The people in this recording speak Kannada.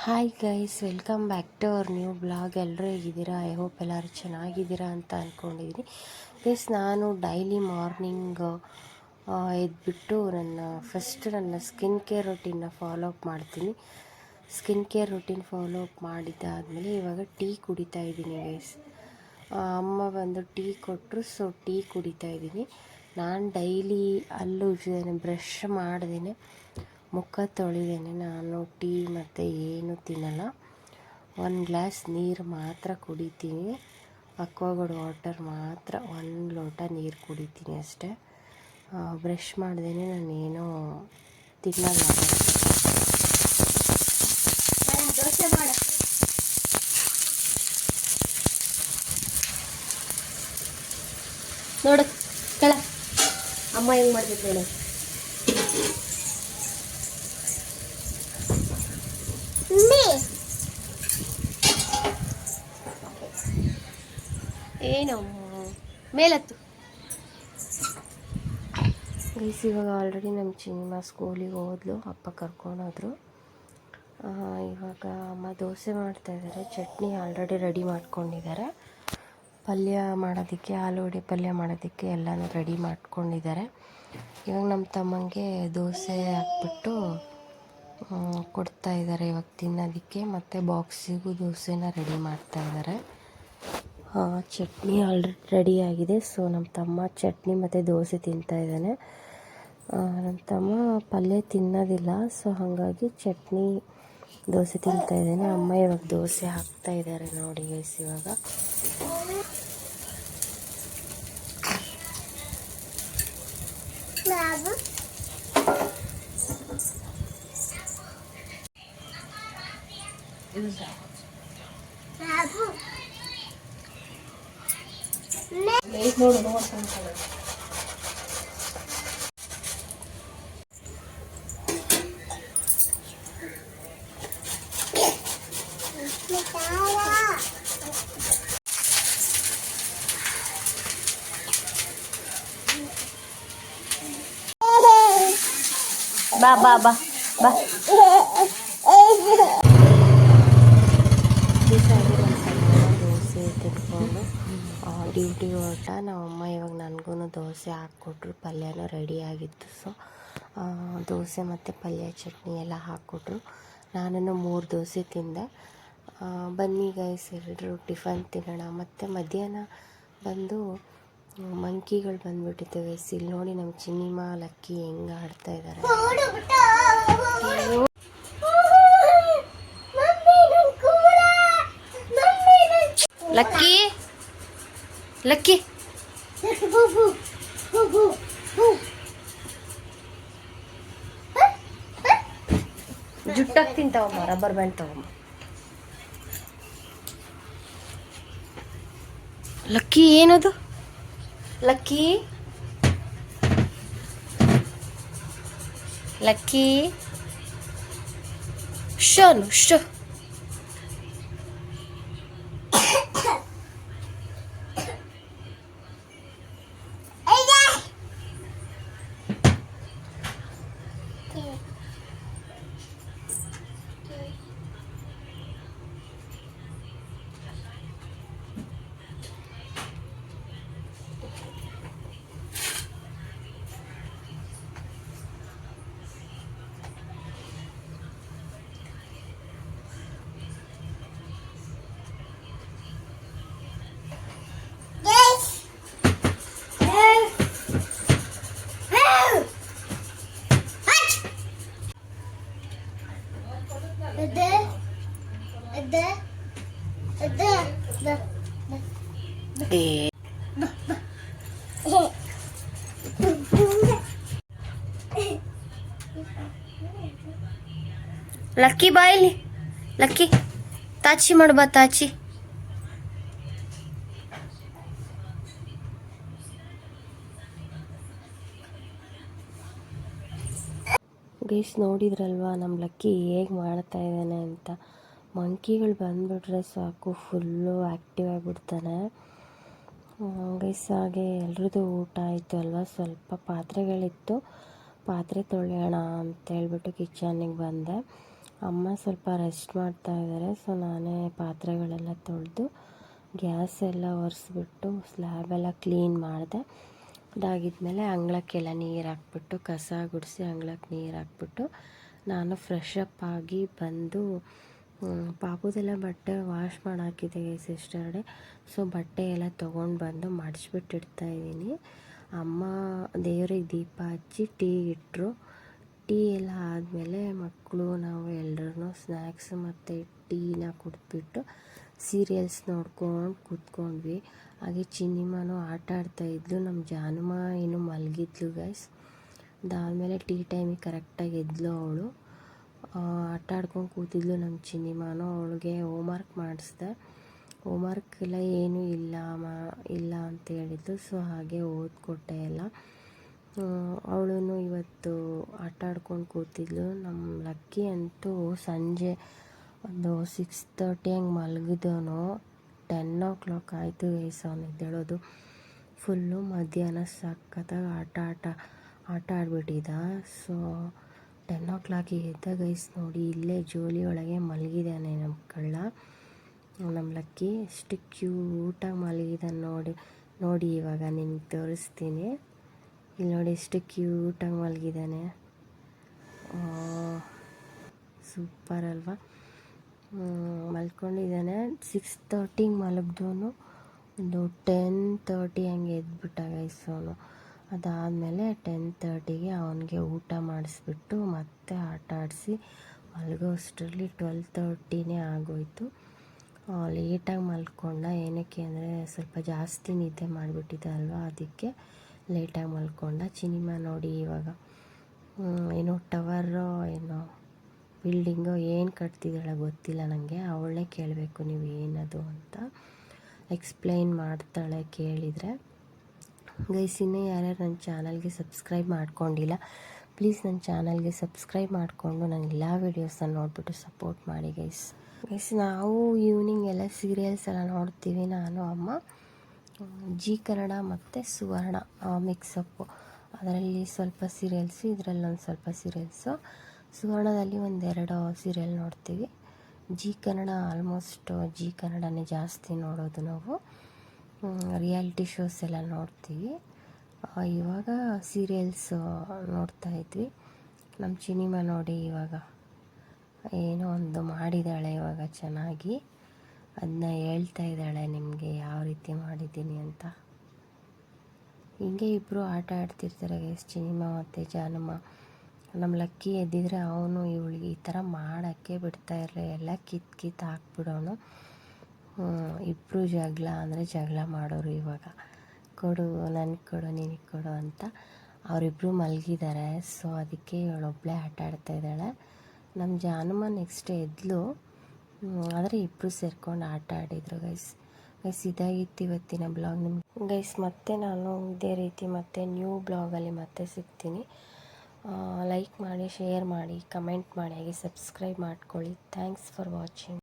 Hi guys, welcome back to our new blog. ಎಲ್ಲರೂ ಹೇಗಿದ್ದೀರಾ? ಐ ಹೋಪ್ ಎಲ್ಲರೂ ಚೆನ್ನಾಗಿದ್ದೀರಾ ಅಂತ ಅಂದ್ಕೊಂಡಿದ್ದೀನಿ. ಗೈಸ್, ನಾನು ಡೈಲಿ ಮಾರ್ನಿಂಗ್ ಎದ್ಬಿಟ್ಟು ನನ್ನ ಸ್ಕಿನ್ ಕೇರ್ ರೊಟೀನ್ನ ಫಾಲೋ ಅಪ್ ಮಾಡ್ತೀನಿ. Skin care routine follow up ಮಾಡಿದ್ದಾದಮೇಲೆ ಇವಾಗ ಟೀ ಕುಡಿತಾ ಇದ್ದೀನಿ ಗೈಸ್. ಅಮ್ಮ ಬಂದು ಟೀ ಕೊಟ್ಟರು, ಸೊ ಟೀ ಕುಡಿತಾ ಇದ್ದೀನಿ. ನಾನು ಡೈಲಿ ಹಲ್ಲು ಉಜ್ಜಿದ್ದೇನೆ, ಬ್ರಷ್ ಮಾಡ್ದೇನೆ, ಮುಖ ತೊಳಿದೇನೆ. ನಾನು ಟೀ ಮತ್ತು ಏನು ತಿನ್ನಲ್ಲ. 1 ಗ್ಲಾಸ್ ನೀರು ಮಾತ್ರ ಕುಡಿತೀನಿ. ಅಕ್ವಾಗಾರ್ಡ್ ವಾಟರ್ ಮಾತ್ರ 1 ಲೋಟ ನೀರು ಕುಡಿತೀನಿ ಅಷ್ಟೇ. ಬ್ರಷ್ ಮಾಡ್ದೇನೆ ನಾನೇನೋ ತಿನ್ನಲ್ಲ. ದೋಸೆ ಮಾಡ ನೋಡು ಕಳ ಅಮ್ಮ ಹೆಂಗೆ ಮಾಡ್ತಿದ್ದೆ ನೋಡು. ಏನು ಮೇಲತ್ತು ಗೈಸ್, ಇವಾಗ ಆಲ್ರೆಡಿ ನಮ್ಮ ಚಿನಿಮಾ ಸ್ಕೂಲಿಗೆ ಹೋದ್ಲು, ಅಪ್ಪ ಕರ್ಕೊಂಡೋದ್ರು. ಇವಾಗ ಅಮ್ಮ ದೋಸೆ ಮಾಡ್ತಾಯಿದ್ದಾರೆ. ಚಟ್ನಿ ಆಲ್ರೆಡಿ ರೆಡಿ ಮಾಡ್ಕೊಂಡಿದ್ದಾರೆ. ಪಲ್ಯ ಮಾಡೋದಕ್ಕೆ, ಆಲೂಗಡ್ಡೆ ಪಲ್ಯ ಮಾಡೋದಕ್ಕೆ ಎಲ್ಲನೂ ರೆಡಿ ಮಾಡ್ಕೊಂಡಿದ್ದಾರೆ. ಇವಾಗ ನಮ್ಮ ತಮ್ಮಂಗೆ ದೋಸೆ ಹಾಕ್ಬಿಟ್ಟು ಕೊಡ್ತಾಯಿದ್ದಾರೆ ಇವಾಗ ತಿನ್ನೋದಕ್ಕೆ. ಮತ್ತು ಬಾಕ್ಸಿಗೂ ದೋಸೆನ ರೆಡಿ ಮಾಡ್ತಾಯಿದ್ದಾರೆ. ಚಟ್ನಿ ಆಲ್ರೆಡಿ ರೆಡಿಯಾಗಿದೆ. ಸೊ ನಮ್ಮ ತಮ್ಮ ಚಟ್ನಿ ಮತ್ತು ದೋಸೆ ತಿಂತಾಯಿದ್ದಾನೆ. ನಮ್ಮ ತಮ್ಮ ಪಲ್ಯ ತಿನ್ನೋದಿಲ್ಲ, ಸೊ ಹಾಗಾಗಿ ಚಟ್ನಿ ದೋಸೆ ತಿಂತಾಯಿದ್ದಾನೆ. ಅಮ್ಮ ಇವಾಗ ದೋಸೆ ಹಾಕ್ತಾಯಿದ್ದಾರೆ ನೋಡಿ ಗೈಸ್. ಇವಾಗ ನೋಡು ಬಾ ಬಾ ಬಾ ಬಾ. ದೋಸೆ ತಿನ್ಕೊಂಡು ಡ್ಯೂಟಿಗೆ ಹೊರಟ. ನಮ್ಮಮ್ಮ ಇವಾಗ ನನಗೂ ದೋಸೆ ಹಾಕ್ಕೊಟ್ರು. ಪಲ್ಯನೂ ರೆಡಿಯಾಗಿತ್ತು. ಸೊ ದೋಸೆ ಮತ್ತು ಪಲ್ಯ ಚಟ್ನಿ ಎಲ್ಲ ಹಾಕ್ಕೊಟ್ರು. ನಾನು 3 ದೋಸೆ ತಿಂದೆ. ಬನ್ನಿ ಗೈಸ್, ಎಲ್ಲರೂ ಟಿಫನ್ ತಿನ್ನೋಣ. ಮತ್ತು ಮಧ್ಯಾಹ್ನ ಬಂದು ಮಂಕಿಗಳು ಬಂದುಬಿಟ್ಟಿದ್ದೇವೆ. ಇಲ್ಲಿ ನೋಡಿ ನಮ್ಮ ಚಿನಿಮಾ ಲಕ್ಕಿ ಹೆಂಗೆ ಆಡ್ತಾ ಇದ್ದಾರೆ. ಲಕ್ಕಿ ಲಕ್ಕಿ ಜುಟ್ಟಾಗ್ತೀನಿ ತಗೊಂಬ, ರಬ್ಬರ್ ಬ್ಯಾಂಡ್ ತಗೊಂಬ. ಲಕ್ಕಿ ಏನದು? ಲಕ್ಕಿ ಲಕ್ಕಿ ಶೋನು ಶೋ. ಲಕ್ಕಿ ಬಾಯಿಲಿ, ಲಕ್ಕಿ ತಾಚಿ ಮಾಡ್ಬಾ, ತಾಚಿ. ಗೈಸ್, ನೋಡಿದ್ರಲ್ವಾ ನಮ್ಮ ಲಕ್ಕಿ ಹೇಗೆ ಮಾಡ್ತಾ ಇದ್ದಾನೆ ಅಂತ. ಮಂಕಿಗಳು ಬಂದುಬಿಟ್ರೆ ಸಾಕು, ಫುಲ್ಲು ಆ್ಯಕ್ಟಿವ್ ಆಗಿಬಿಡ್ತಾನೆ ಗೈಸ್. ಹಾಗೆ ಎಲ್ರದ್ದು ಊಟ ಆಯಿತು ಅಲ್ವಾ, ಸ್ವಲ್ಪ ಪಾತ್ರೆಗಳಿತ್ತು, ಪಾತ್ರೆ ತೊಳೆಯೋಣ ಅಂತ ಹೇಳ್ಬಿಟ್ಟು ಕಿಚನ್ನಿಗೆ ಬಂದೆ. ಅಮ್ಮ ಸ್ವಲ್ಪ ರೆಸ್ಟ್ ಮಾಡ್ತಾ ಇದ್ದಾರೆ. ಸೊ ನಾನೇ ಪಾತ್ರೆಗಳೆಲ್ಲ ತೊಳೆದು ಗ್ಯಾಸ್ ಎಲ್ಲ ಒರೆಸ್ಬಿಟ್ಟು ಸ್ಲ್ಯಾಬೆಲ್ಲ ಕ್ಲೀನ್ ಮಾಡಿದೆ. ಅದಾಗಿದ್ಮೇಲೆ ಅಂಗಳಕ್ಕೆಲ್ಲ ನೀರು ಹಾಕ್ಬಿಟ್ಟು ಕಸ ಗುಡಿಸಿ ಅಂಗಳಕ್ಕೆ ನೀರು ಹಾಕ್ಬಿಟ್ಟು ನಾನು ಫ್ರೆಶ್ ಅಪ್ ಆಗಿ ಬಂದು ಪಾಪುದೆಲ್ಲ ಬಟ್ಟೆ ವಾಶ್ ಮಾಡಾಕಿದೆ ಸಿಸ್ಟರ್ಡೆ. ಸೊ ಬಟ್ಟೆ ಎಲ್ಲ ತೊಗೊಂಡು ಬಂದು ಮಡಿಸ್ಬಿಟ್ಟು ಇಡ್ತಾಯಿದ್ದೀನಿ. ಅಮ್ಮ ದೇವ್ರಿಗೆ ದೀಪ ಹಚ್ಚಿ ಟೀ ಇಟ್ಟರು. ಟೀ ಎಲ್ಲ ಆದಮೇಲೆ ಮಕ್ಕಳು ನಾವು ಎಲ್ಲರೂ ಸ್ನ್ಯಾಕ್ಸ್ ಮತ್ತು ಟೀನ ಕುಡಿದ್ಬಿಟ್ಟು ಸೀರಿಯಲ್ಸ್ ನೋಡ್ಕೊಂಡು ಕೂತ್ಕೊಂಡ್ವಿ. ಹಾಗೆ ಚಿನ್ನಿಮನೂ ಆಟ ಆಡ್ತಾಯಿದ್ಲು. ನಮ್ಮ ಜಾನುಮ ಇನ್ನೂ ಮಲಗಿದ್ಲು ಗೈಸ್. ಅದಾದಮೇಲೆ ಟೀ ಟೈಮಿಗೆ ಕರೆಕ್ಟಾಗಿ ಎದ್ಲು ಅವಳು. ಆಟ ಆಡ್ಕೊಂಡು ಕೂತಿದ್ಲು ನಮ್ಮ ಚಿನ್ನಿಮನೂ. ಅವಳಿಗೆ ಹೋಮ್ವರ್ಕ್ ಮಾಡಿಸ್ದೆ. ಹೋಮ್ವರ್ಕ್ ಎಲ್ಲ ಏನೂ ಇಲ್ಲ ಅಂತ ಹೇಳಿದ್ಲು. ಸೊ ಹಾಗೆ ಓದ್ಕೊಟ್ಟೆ ಎಲ್ಲ. ಅವಳು ಇವತ್ತು ಆಟ ಆಡ್ಕೊಂಡು ಕೂತಿದ್ಲು. ನಮ್ಮ ಲಕ್ಕಿ ಅಂತೂ ಸಂಜೆ ಒಂದು 6:30 ಹಂಗೆ ಮಲಗಿದವನು 10 ಆಯಿತು ಗೈಸ್ ಅವನು ಎದ್ದೇಳೋದು. ಫುಲ್ಲು ಮಧ್ಯಾಹ್ನ ಸಖತ್ತಾಗಿ ಆಟ ಆಡ್ಬಿಟ್ಟಿದ್ದ. ಸೊ 10 ಎದ್ದ ಗೈಸ್. ನೋಡಿ ಇಲ್ಲೇ ಜೋಲಿ ಒಳಗೆ ಮಲಗಿದ್ದಾನೆ ನಮ್ಮ ಕಳ್ಳ. ನಮ್ಮ ಲಕ್ಕಿ ಎಷ್ಟು ಕ್ಯೂಟಾಗಿ ಮಲಗಿದ್ದಾನೆ ನೋಡಿ ಇವಾಗ ನಿಮ್ಗೆ ತೋರಿಸ್ತೀನಿ. ಇಲ್ಲಿ ನೋಡಿ ಎಷ್ಟು ಕ್ಯೂಟಾಗಿ ಮಲಗಿದ್ದಾನೆ. ಸೂಪರ್ ಅಲ್ವಾ? ಮಲ್ಕೊಂಡಿದ್ದಾನೆ. 6:30 ಮಲಗಿದವನು ಒಂದು 10:30 ಹಂಗೆ ಎದ್ಬಿಟ್ಟ ಗೈಸ್ ಅವನು. ಅದಾದಮೇಲೆ 10:30ಗೆ ಅವನಿಗೆ ಊಟ ಮಾಡಿಸ್ಬಿಟ್ಟು ಮತ್ತೆ ಆಟ ಆಡಿಸಿ ಮಲಗೋ ಅಷ್ಟರಲ್ಲಿ 12:30 ಆಗೋಯಿತು. ಲೇಟಾಗಿ ಮಲ್ಕೊಂಡ. ಏನಕ್ಕೆ ಅಂದರೆ ಸ್ವಲ್ಪ ಜಾಸ್ತಿ ನಿದ್ದೆ ಮಾಡಿಬಿಟ್ಟಿದ್ದೆ ಅಲ್ವಾ, ಅದಕ್ಕೆ ಲೇಟಾಗಿ ಮಲ್ಕೊಂಡ. ಚಿನಿಮ ನೋಡಿ ಇವಾಗ ಏನೋ ಟವರೋ ಏನೋ ಬಿಲ್ಡಿಂಗೋ ಏನು ಕಟ್ತಿದ್ದಾಳೆ ಗೊತ್ತಿಲ್ಲ ನನಗೆ. ಅವಳನ್ನೇ ಕೇಳಬೇಕು ನೀವು ಏನದು ಅಂತ. ಎಕ್ಸ್ಪ್ಲೈನ್ ಮಾಡ್ತಾಳೆ ಕೇಳಿದರೆ. ಗೈಸ್ ಇನ್ನೂ ಯಾರ್ಯಾರು ನನ್ನ ಚಾನಲ್ಗೆ ಸಬ್ಸ್ಕ್ರೈಬ್ ಮಾಡ್ಕೊಂಡಿಲ್ಲ, ಪ್ಲೀಸ್ ನನ್ನ ಚಾನಲ್ಗೆ ಸಬ್ಸ್ಕ್ರೈಬ್ ಮಾಡಿಕೊಂಡು ನನ್ನ ಎಲ್ಲ ವೀಡಿಯೋಸನ್ನು ನೋಡಿಬಿಟ್ಟು ಸಪೋರ್ಟ್ ಮಾಡಿ ಗೈಸ್. ನಾವು ಈವ್ನಿಂಗ್ ಎಲ್ಲ ಸೀರಿಯಲ್ಸ್ ಎಲ್ಲ ನೋಡ್ತೀವಿ, ನಾನು ಅಮ್ಮ. ಜಿ ಕನ್ನಡ ಮತ್ತು ಸುವರ್ಣ ಮಿಕ್ಸಪ್ಪು. ಅದರಲ್ಲಿ ಸ್ವಲ್ಪ ಸೀರಿಯಲ್ಸು, ಇದರಲ್ಲಿ ಒಂದು ಸ್ವಲ್ಪ ಸೀರಿಯಲ್ಸು. ಸುವರ್ಣದಲ್ಲಿ 1-2 ಸೀರಿಯಲ್ ನೋಡ್ತೀವಿ. ಜಿ ಕನ್ನಡ ಆಲ್ಮೋಸ್ಟ್ ಜಿ ಕನ್ನಡನೇ ಜಾಸ್ತಿ ನೋಡೋದು ನಾವು. ರಿಯಾಲಿಟಿ ಶೋಸ್ ಎಲ್ಲ ನೋಡ್ತೀವಿ. ಇವಾಗ ಸೀರಿಯಲ್ಸ್ ನೋಡ್ತಾಯಿದ್ವಿ. ನಮ್ಮ ಚಿನಿಮ ನೋಡಿ ಇವಾಗ ಏನೋ ಒಂದು ಮಾಡಿದ್ದಾಳೆ ಇವಾಗ ಚೆನ್ನಾಗಿ. ಅದನ್ನ ಹೇಳ್ತಾ ಇದ್ದಾಳೆ ನಿಮಗೆ ಯಾವ ರೀತಿ ಮಾಡಿದ್ದೀನಿ ಅಂತ. ಹಿಂಗೆ ಇಬ್ಬರು ಆಟ ಆಡ್ತಿರ್ತಾರೆ ಗೈಸ್, ಚಿನಿಮ ಮತ್ತು ಜಾನುಮ. ನಮ್ಮ ಲಕ್ಕಿ ಎದ್ದಿದ್ರೆ ಅವನು ಇವಳಿಗೆ ಈ ಥರ ಮಾಡೋಕ್ಕೆ ಬಿಡ್ತಾ ಇರಲಿಲ್ಲ. ಎಲ್ಲ ಕಿತ್ತು ಹಾಕ್ಬಿಡೋನು. ಇಬ್ಬರು ಜಗಳ ಮಾಡೋರು ಇವಾಗ. ಕೊಡು, ನನಗೆ ಕೊಡು, ನಿನಗೆ ಕೊಡು ಅಂತ. ಅವರಿಬ್ಬರು ಮಲಗಿದ್ದಾರೆ. ಸೊ ಅದಕ್ಕೆ ಇವಳೊಬ್ಬಳೇ ಆಟ ಆಡ್ತಾಯಿದ್ದಾಳೆ. ನಮ್ಮ ಜಾನುಮ ನೆಕ್ಸ್ಟ್ ಎದ್ಲು, ಆದರೆ ಇಬ್ಬರು ಸೇರ್ಕೊಂಡು ಆಟ ಆಡಿದರು ಗೈಸ್. ಇದಾಗಿತ್ತು ಇವತ್ತಿನ ಬ್ಲಾಗ್. ನಿಮ್ಗೆ ಗೈಸ್ ಮತ್ತೆ ನಾನು ಇದೇ ರೀತಿ ಮತ್ತೆ ನ್ಯೂ ಬ್ಲಾಗಲ್ಲಿ ಮತ್ತೆ ಸಿಗ್ತೀನಿ. ಲೈಕ್ ಮಾಡಿ, ಶೇರ್ ಮಾಡಿ, ಕಮೆಂಟ್ ಮಾಡಿ, ಹಾಗೆ ಸಬ್ಸ್ಕ್ರೈಬ್ ಮಾಡ್ಕೊಳ್ಳಿ. Thanks for watching.